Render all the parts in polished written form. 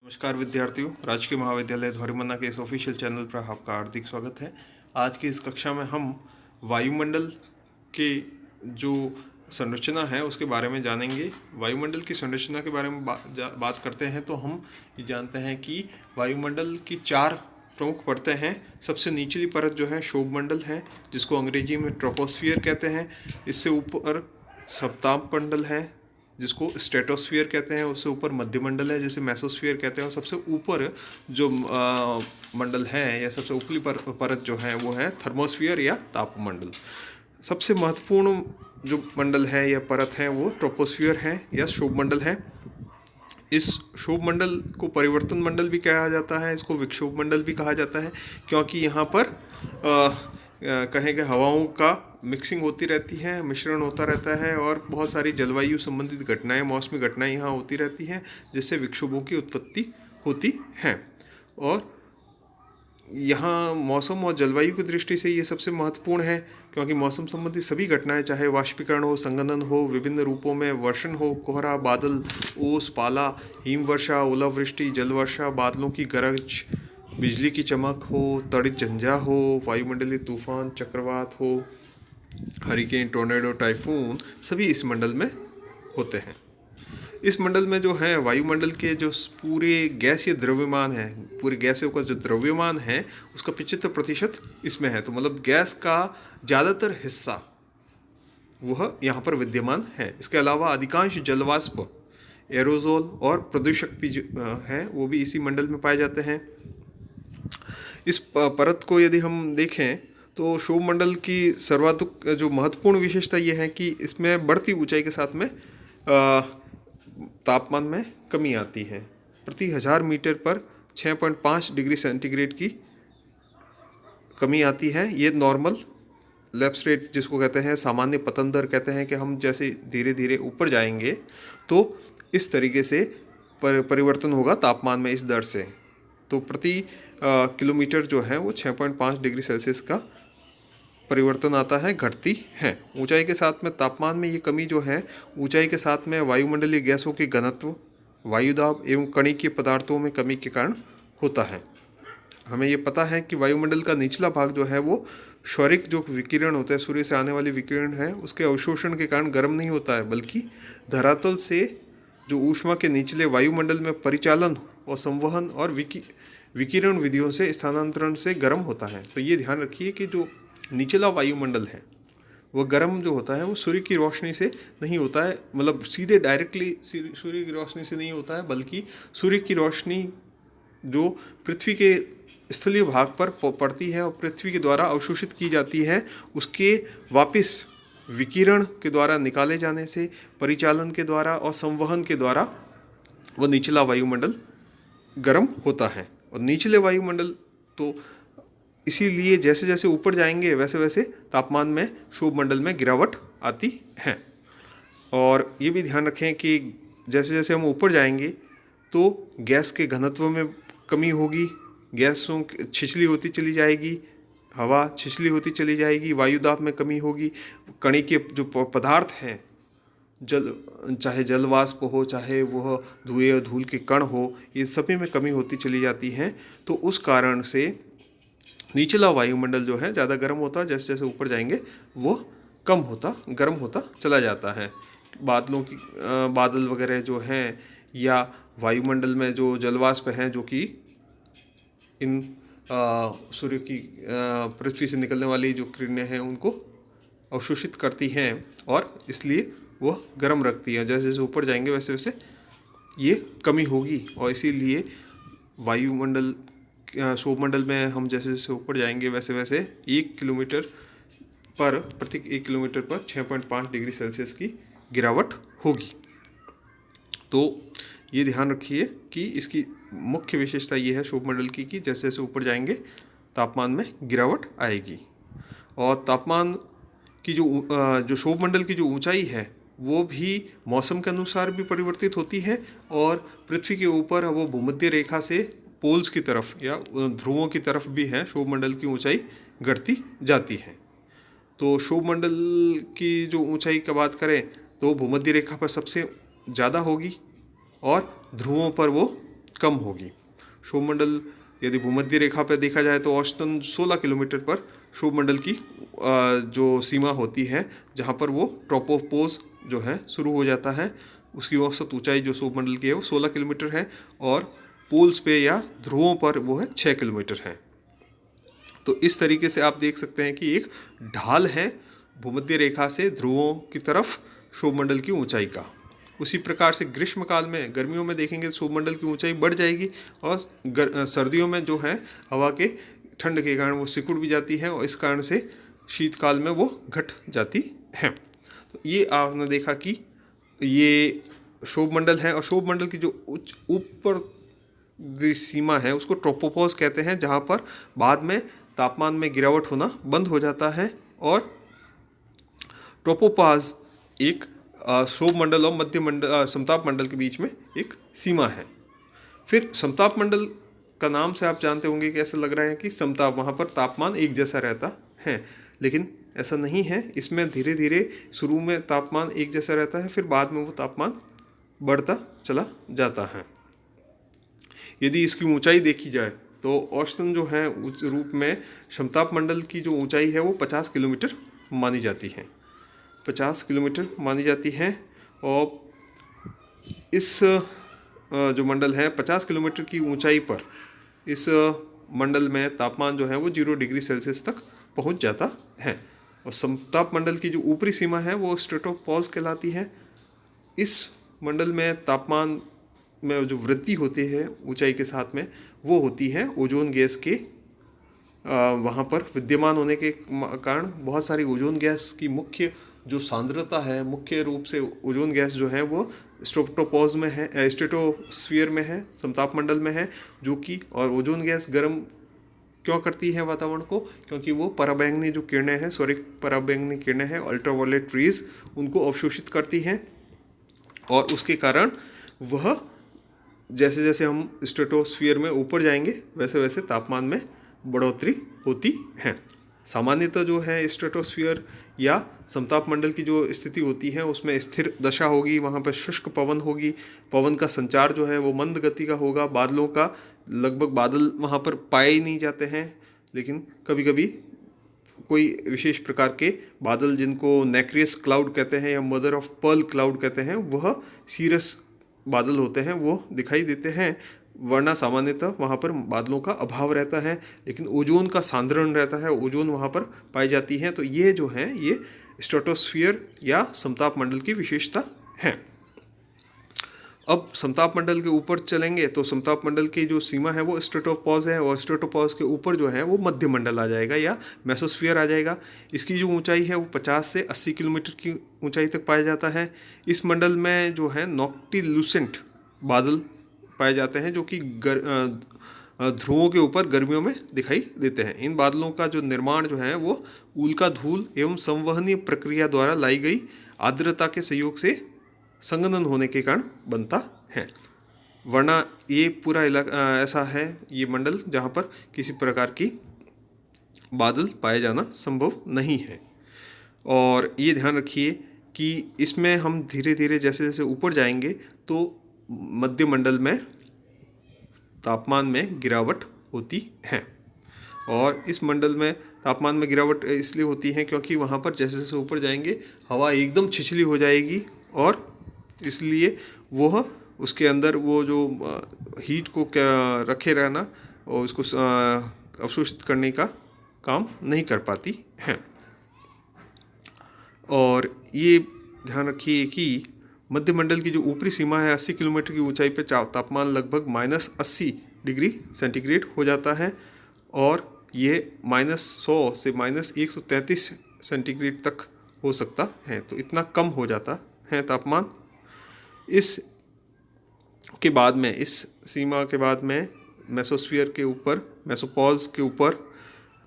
नमस्कार विद्यार्थियों, राजकीय महाविद्यालय धौरीमन्ना के इस ऑफिशियल चैनल पर आपका हार्दिक स्वागत है। आज की इस कक्षा में हम वायुमंडल के जो संरचना है उसके बारे में जानेंगे। वायुमंडल की संरचना के बारे में बात करते हैं तो हम ये जानते हैं कि वायुमंडल की चार प्रमुख परतें हैं। सबसे निचली परत जो है शोभमंडल है, जिसको अंग्रेजी में ट्रोपोस्फियर कहते हैं। इससे ऊपर सप्ताप मंडल है, जिसको स्ट्रेटोस्फियर कहते हैं। उससे ऊपर मध्यमंडल है, जिसे मेसोस्फियर कहते हैं। और सबसे ऊपर जो मंडल है या सबसे ऊपरी परत जो है वो है थर्मोस्फियर या तापमंडल। सबसे महत्वपूर्ण जो मंडल है या परत है वो ट्रोपोस्फियर है या शोभमंडल है। इस शोभ मंडल को परिवर्तन मंडल भी कहा जाता है, इसको विक्षोभ मंडल भी कहा जाता है, क्योंकि यहाँ पर कहें कि हवाओं का मिक्सिंग होती रहती है, मिश्रण होता रहता है और बहुत सारी जलवायु संबंधित घटनाएं, मौसमी घटनाएं यहाँ होती रहती हैं, जिससे विक्षोभों की उत्पत्ति होती है। और यहाँ मौसम और जलवायु की दृष्टि से ये सबसे महत्वपूर्ण है, क्योंकि मौसम संबंधी सभी घटनाएं, चाहे वाष्पीकरण हो, संघनन हो, विभिन्न रूपों में वर्षण हो, कोहरा, बादल, ओस, पाला, हिमवर्षा, ओलावृष्टि, जलवर्षा, बादलों की गरज, बिजली की चमक हो, तड़ित झंझा हो, वायुमंडलीय तूफान, चक्रवात हो, हरिकेन, टोर्नेडो, टाइफून, सभी इस मंडल में होते हैं। इस मंडल में जो है वायुमंडल के जो पूरे गैसीय द्रव्यमान है, पूरे गैसों का जो द्रव्यमान है उसका 75% इसमें है। तो मतलब गैस का ज़्यादातर हिस्सा वह यहाँ पर विद्यमान है। इसके अलावा अधिकांश जलवाष्प, एरोजोल और प्रदूषक भी हैं, वो भी इसी मंडल में पाए जाते हैं। इस परत को यदि हम देखें तो शोभमंडल की सर्वाधिक जो महत्वपूर्ण विशेषता ये है कि इसमें बढ़ती ऊंचाई के साथ में तापमान में कमी आती है। प्रति 1000 मीटर पर 6.5 डिग्री सेंटीग्रेड की कमी आती है। ये नॉर्मल लैप्स रेट जिसको कहते हैं, सामान्य पतन दर कहते हैं, कि हम जैसे धीरे धीरे ऊपर जाएंगे तो इस तरीके से परिवर्तन होगा तापमान में इस दर से। तो प्रति किलोमीटर जो है वो 6.5 डिग्री सेल्सियस का परिवर्तन आता है, घटती है। ऊंचाई के साथ में तापमान में ये कमी जो है, ऊंचाई के साथ में वायुमंडलीय गैसों के घनत्व, वायुदाब एवं कणिकीय पदार्थों में कमी के कारण होता है। हमें ये पता है कि वायुमंडल का निचला भाग जो है वो क्षौरिक जो विकिरण होता है, सूर्य से आने वाले विकिरण है, उसके अवशोषण के कारण गर्म नहीं होता है, बल्कि धरातल से जो ऊष्मा के निचले वायुमंडल में परिचालन और संवहन और विकिरण विधियों से स्थानांतरण से गर्म होता है। तो ये ध्यान रखिए कि जो निचला वायुमंडल है वह गर्म जो होता है वो सूर्य की रोशनी से नहीं होता है, मतलब सीधे डायरेक्टली सूर्य की रोशनी से नहीं होता है, बल्कि सूर्य की रोशनी जो पृथ्वी के स्थलीय भाग पर पड़ती है और पृथ्वी के द्वारा अवशोषित की जाती है, उसके वापस विकिरण के द्वारा निकाले जाने से, परिचालन के द्वारा और संवहन के द्वारा वह निचला वायुमंडल गर्म होता है। और निचले वायुमंडल तो इसीलिए जैसे जैसे ऊपर जाएंगे वैसे वैसे तापमान में शोभमंडल में गिरावट आती है। और ये भी ध्यान रखें कि जैसे जैसे हम ऊपर जाएंगे तो गैस के घनत्व में कमी होगी, गैसों छिछली होती चली जाएगी, हवा छिछली होती चली जाएगी, वायुदाब में कमी होगी, कणिकीय जो पदार्थ हैं, चाहे जलवाष्प हो, चाहे वह धुएं और धूल के कण हो, ये सभी में कमी होती चली जाती है। तो उस कारण से निचला वायुमंडल जो है ज़्यादा गर्म होता है, जैसे जैसे ऊपर जाएंगे वो कम होता, गर्म होता चला जाता है। बादल वगैरह जो हैं या वायुमंडल में जो जलवाष्प हैं, जो कि इन सूर्य की पृथ्वी से निकलने वाली जो किरणें हैं उनको अवशोषित करती हैं और इसलिए वह गर्म रखती है। जैसे जैसे ऊपर जाएंगे वैसे वैसे ये कमी होगी, और इसीलिए वायुमंडल शोभमंडल में हम जैसे जैसे ऊपर जाएंगे वैसे वैसे 1 किलोमीटर पर, प्रति 1 किलोमीटर पर 6.5 डिग्री सेल्सियस की गिरावट होगी। तो ये ध्यान रखिए कि इसकी मुख्य विशेषता ये है शोभमंडल की कि जैसे जैसे ऊपर जाएंगे तापमान में गिरावट आएगी। और तापमान की जो शोभमंडल की जो ऊंचाई है वो भी मौसम के अनुसार भी परिवर्तित होती है, और पृथ्वी के ऊपर वो भूमध्य रेखा से पोल्स की तरफ या ध्रुवों की तरफ भी है शोभमंडल की ऊंचाई घटती जाती है। तो शोभमंडल की जो ऊंचाई की बात करें तो भूमध्य रेखा पर सबसे ज़्यादा होगी और ध्रुवों पर वो कम होगी। क्षोभमंडल यदि भूमध्य रेखा पर देखा जाए तो औसतन 16 किलोमीटर पर क्षोभमंडल की जो सीमा होती है, जहाँ पर वो ट्रोपोपॉज जो है शुरू हो जाता है, उसकी औसत ऊंचाई जो क्षोभमंडल की है वो 16 किलोमीटर है, और पोल्स पे या ध्रुवों पर वो है 6 किलोमीटर है। तो इस तरीके से आप देख सकते हैं कि एक ढाल है भूमध्य रेखा से ध्रुवों की तरफ क्षोभमंडल की ऊंचाई का। उसी प्रकार से ग्रीष्म काल में, गर्मियों में देखेंगे तो क्षोभमंडल की ऊंचाई बढ़ जाएगी, और सर्दियों में जो है हवा के ठंड के कारण वो सिकुड़ भी जाती है, और इस कारण से शीतकाल में वो घट जाती है। तो ये आपने देखा कि ये क्षोभमंडल है, और क्षोभमंडल की जो ऊपर सीमा है उसको ट्रोपोपॉज कहते हैं, जहाँ पर बाद में तापमान में गिरावट होना बंद हो जाता है। और ट्रोपोपॉज एक क्षोभमंडल और मध्य मंडल समताप मंडल के बीच में एक सीमा है। फिर समताप मंडल का नाम से आप जानते होंगे कि ऐसा लग रहा है कि समताप, वहाँ पर तापमान एक जैसा रहता है, लेकिन ऐसा नहीं है। इसमें धीरे धीरे शुरू में तापमान एक जैसा रहता है, फिर बाद में वो तापमान बढ़ता चला जाता है। यदि इसकी ऊंचाई देखी जाए तो औसतन जो है उस रूप में समताप मंडल की जो ऊंचाई है वो 50 किलोमीटर मानी जाती है, 50 किलोमीटर मानी जाती है। और इस जो मंडल है 50 किलोमीटर की ऊंचाई पर इस मंडल में तापमान जो है वो 0 डिग्री सेल्सियस तक पहुंच जाता है। और समताप मंडल की जो ऊपरी सीमा है वो स्ट्रेटोपॉज कहलाती है। इस मंडल में तापमान में जो वृद्धि होती है ऊंचाई के साथ में, वो होती है ओजोन गैस के वहाँ पर विद्यमान होने के कारण। बहुत सारी ओजोन गैस की मुख्य जो सांद्रता है, मुख्य रूप से ओजोन गैस जो है वो स्ट्रेटोपॉज में है, स्ट्रेटोस्फीयर में है, समताप मंडल में है, जो कि और ओजोन गैस गर्म क्यों करती है वातावरण को, क्योंकि वो पराबैंगनी जो किरणें हैं, सॉरी पराबैंगनी किरणें हैं, अल्ट्रावायलेट रेज, उनको अवशोषित करती हैं, और उसके कारण वह जैसे जैसे हम स्ट्रेटोस्फीयर में ऊपर जाएंगे वैसे वैसे तापमान में बढ़ोतरी होती है। सामान्यतः जो है स्ट्रेटोस्फीयर या समताप मंडल की जो स्थिति होती है उसमें स्थिर दशा होगी, वहाँ पर शुष्क पवन होगी, पवन का संचार जो है वो मंद गति का होगा, बादलों का लगभग बादल वहाँ पर पाए ही नहीं जाते हैं, लेकिन कभी कभी कोई विशेष प्रकार के बादल जिनको नेक्रियस क्लाउड कहते हैं या मदर ऑफ पर्ल क्लाउड कहते हैं, वह सीरस बादल होते हैं, वो दिखाई देते हैं। वरना सामान्यतः वहाँ पर बादलों का अभाव रहता है, लेकिन ओजोन का सांद्रण रहता है, ओजोन वहाँ पर पाई जाती है। तो ये जो है ये स्ट्रेटोस्फीयर या समताप मंडल की विशेषता है। अब समताप मंडल के ऊपर चलेंगे तो समताप मंडल की जो सीमा है वो स्ट्रेटोपॉज है, और स्ट्रेटोपॉज के ऊपर जो है वो मध्य मंडल आ जाएगा या मेसोस्फीयर आ जाएगा। इसकी जो ऊंचाई है वो 50 से 80 किलोमीटर की ऊंचाई तक पाया जाता है। इस मंडल में जो है नॉक्टिल्यूसेंट बादल पाए जाते हैं, जो कि ध्रुवों के ऊपर गर्मियों में दिखाई देते हैं। इन बादलों का जो निर्माण जो है वो उल्का धूल एवं संवहनीय प्रक्रिया द्वारा लाई गई आर्द्रता के सहयोग से संघनन होने के कारण बनता है। वरना ये पूरा इलाका ऐसा है, ये मंडल जहाँ पर किसी प्रकार की बादल पाए जाना संभव नहीं है। और ये ध्यान रखिए कि इसमें हम धीरे धीरे जैसे जैसे ऊपर जाएंगे तो मध्य मंडल में तापमान में गिरावट होती है। और इस मंडल में तापमान में गिरावट इसलिए होती है क्योंकि वहाँ पर जैसे जैसे ऊपर जाएंगे हवा एकदम छिछली हो जाएगी, और इसलिए वह उसके अंदर वो जो हीट को क्या रखे रहना और उसको अवशोषित करने का काम नहीं कर पाती है। और ये ध्यान रखिए कि मध्य मंडल की जो ऊपरी सीमा है 80 किलोमीटर की ऊंचाई पर तापमान लगभग -80 डिग्री सेंटीग्रेड हो जाता है, और ये -100 से -133 सेंटीग्रेड तक हो सकता है। तो इतना कम हो जाता है तापमान। इस के बाद में, इस सीमा के बाद में मेसोस्फीयर के ऊपर, मेसोपॉज के ऊपर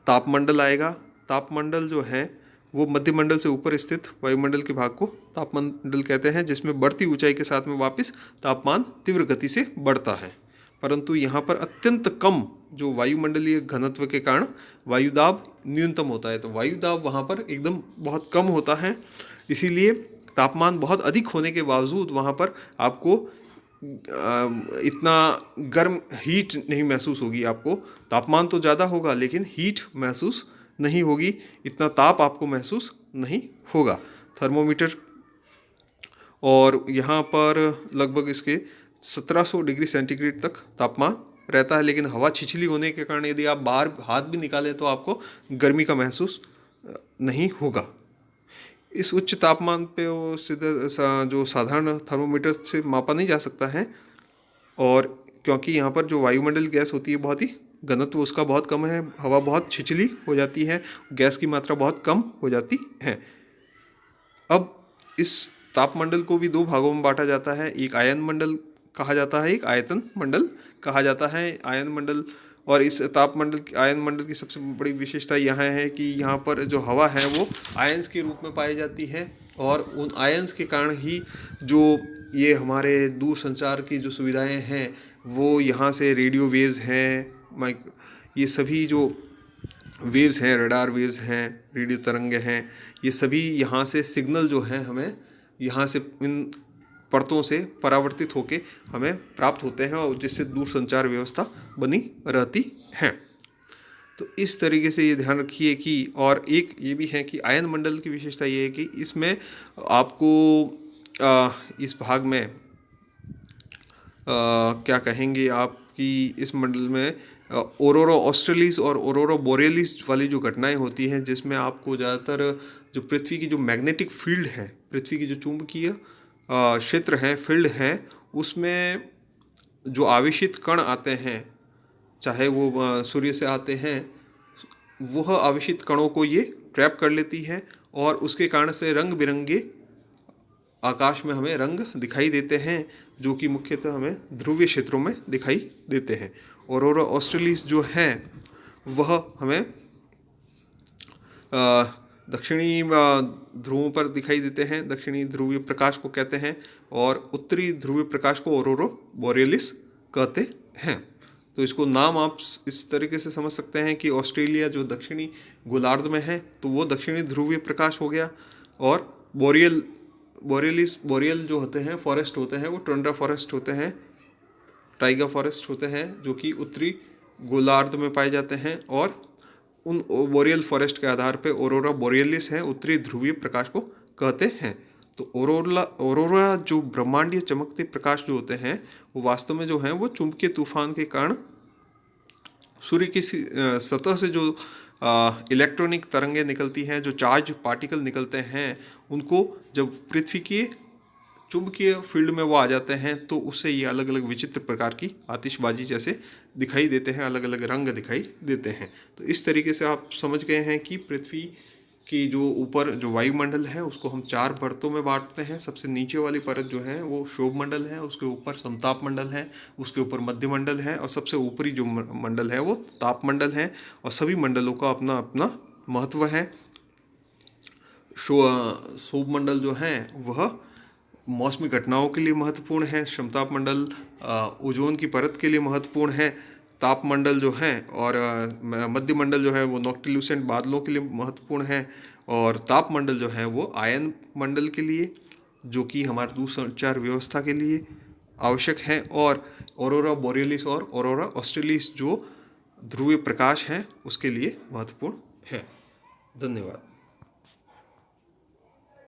तापमंडल आएगा। तापमंडल जो है वो मध्यमंडल से ऊपर स्थित वायुमंडल के भाग को तापमंडल कहते हैं, जिसमें बढ़ती ऊंचाई के साथ में वापस तापमान तीव्र गति से बढ़ता है। परंतु यहाँ पर अत्यंत कम जो वायुमंडलीय घनत्व के कारण वायुदाब न्यूनतम होता है, तो वायुदाब वहाँ पर एकदम बहुत कम होता है। इसीलिए तापमान बहुत अधिक होने के बावजूद वहाँ पर आपको इतना गर्म हीट नहीं महसूस होगी आपको। तापमान तो ज़्यादा होगा लेकिन हीट महसूस नहीं होगी, इतना ताप आपको महसूस नहीं होगा थर्मोमीटर। और यहाँ पर लगभग इसके 1700 डिग्री सेंटीग्रेड तक तापमान रहता है, लेकिन हवा छिछली होने के कारण यदि आप बाहर हाथ भी निकालें तो आपको गर्मी का महसूस नहीं होगा। इस उच्च तापमान पे वो जो साधारण थर्मोमीटर से मापा नहीं जा सकता है, और क्योंकि यहाँ पर जो वायुमंडल गैस होती है बहुत ही घनत्व उसका बहुत कम है, हवा बहुत छिछली हो जाती है, गैस की मात्रा बहुत कम हो जाती है। अब इस तापमंडल को भी दो भागों में बांटा जाता है, एक आयन मंडल कहा जाता है, एक आयतन मंडल कहा जाता है। आयन मंडल और इस तापमंडल आयन मंडल की सबसे बड़ी विशेषता यहाँ है कि यहाँ पर जो हवा है वो आयंस के रूप में पाई जाती है, और उन आयंस के कारण ही जो ये हमारे दूर संचार की जो सुविधाएं हैं वो यहाँ से रेडियो वेव्स हैं, माइक, ये सभी जो वेव्स हैं, रडार वेव्स हैं, रेडियो तरंगे हैं, ये सभी यहाँ से सिग्नल जो हैं हमें यहाँ से इन परतों से परावर्तित होके हमें प्राप्त होते हैं, और जिससे दूर संचार व्यवस्था बनी रहती है। तो इस तरीके से ये ध्यान रखिए कि, और एक ये भी है कि आयन मंडल की विशेषता ये है कि इसमें आपको इस भाग में क्या कहेंगे आप कि इस मंडल में ऑरोरा ऑस्ट्रेलिस और ऑरोरा बोरेलिस वाली जो घटनाएं होती हैं, जिसमें आपको ज़्यादातर जो पृथ्वी की जो मैग्नेटिक फील्ड है, पृथ्वी की जो चुंबकीय क्षेत्र हैं, फील्ड हैं, उसमें जो आवेशित कण आते हैं, चाहे वो सूर्य से आते हैं, वह आवेशित कणों को ये ट्रैप कर लेती है, और उसके कारण से रंग बिरंगे आकाश में हमें रंग दिखाई देते हैं, जो कि मुख्यतः हमें ध्रुवीय क्षेत्रों में दिखाई देते हैं। ऑरोरा ऑस्ट्रेलिस जो हैं वह हमें दक्षिणी ध्रुवों पर दिखाई देते हैं, दक्षिणी ध्रुवीय प्रकाश को कहते हैं, और उत्तरी ध्रुवीय प्रकाश को ऑरोरा बोरेलिस कहते हैं। तो इसको नाम आप इस तरीके से समझ सकते हैं कि ऑस्ट्रेलिया जो दक्षिणी गोलार्ध में है तो वो दक्षिणी ध्रुवीय प्रकाश हो गया, और बोरियल जो होते हैं फॉरेस्ट होते हैं वो टुंड्रा फॉरेस्ट होते हैं, टाइगा फॉरेस्ट होते हैं, जो कि उत्तरी गोलार्ध में पाए जाते हैं, और उन बोरियल फॉरेस्ट के आधार पे ऑरोरा बोरियलिस है, उत्तरी ध्रुवीय प्रकाश को कहते हैं। तो ऑरोरा जो ब्रह्मांडीय चमकते प्रकाश जो होते हैं वो वास्तव में जो हैं वो चुंबकीय तूफान के कारण सूर्य की सतह से जो इलेक्ट्रॉनिक तरंगें निकलती हैं, जो चार्ज पार्टिकल निकलते हैं, उनको जब पृथ्वी के चुंबकीय फील्ड में वो आ जाते हैं तो उससे ये अलग अलग विचित्र प्रकार की आतिशबाजी जैसे दिखाई देते हैं, अलग अलग रंग दिखाई देते हैं। तो इस तरीके से आप समझ गए हैं कि पृथ्वी की जो ऊपर जो वायुमंडल है उसको हम 4 परतों में बांटते हैं। सबसे नीचे वाली परत जो है वो क्षोभ मंडल है, उसके ऊपर समताप मंडल है, उसके ऊपर मध्य मंडल है, और सबसे ऊपरी जो मंडल है वो ताप मंडल है, और सभी मंडलों का अपना अपना महत्व है। क्षोभ मंडल जो है वह मौसमी घटनाओं के लिए महत्वपूर्ण है, समताप मंडल ओजोन की परत के लिए महत्वपूर्ण है, तापमंडल जो है और मध्य मंडल जो है वो नॉक्टिल्यूसेंट बादलों के लिए महत्वपूर्ण है, और तापमंडल जो है वो आयन मंडल के लिए, जो कि हमारे दूरसंचार व्यवस्था के लिए आवश्यक है, और ऑरोरा बोरियलिस और ऑरोरा ऑस्ट्रेलिस जो ध्रुवीय प्रकाश है उसके लिए महत्वपूर्ण है। धन्यवाद।